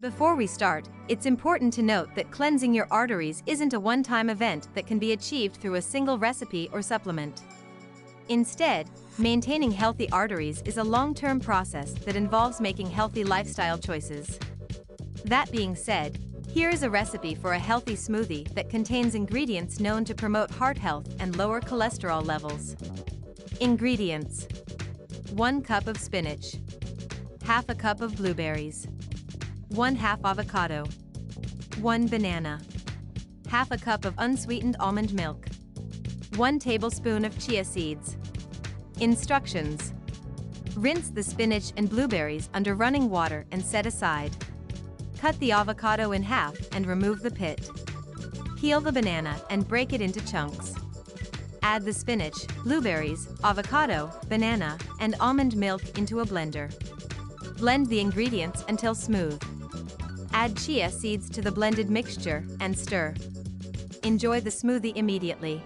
Before we start, it's important to note that cleansing your arteries isn't a one-time event that can be achieved through a single recipe or supplement. Instead, maintaining healthy arteries is a long-term process that involves making healthy lifestyle choices. That being said, here is a recipe for a healthy smoothie that contains ingredients known to promote heart health and lower cholesterol levels. Ingredients: 1 cup of spinach, half a cup of blueberries, 1/2 avocado, 1 banana, half a cup of unsweetened almond milk, 1 tablespoon of chia seeds. Instructions: rinse the spinach and blueberries under running water and set aside. Cut the avocado in half and remove the pit. Peel the banana and break it into chunks. Add the spinach, blueberries, avocado, banana, and almond milk into a blender. Blend the ingredients until smooth. Add chia seeds to the blended mixture and stir. Enjoy the smoothie immediately.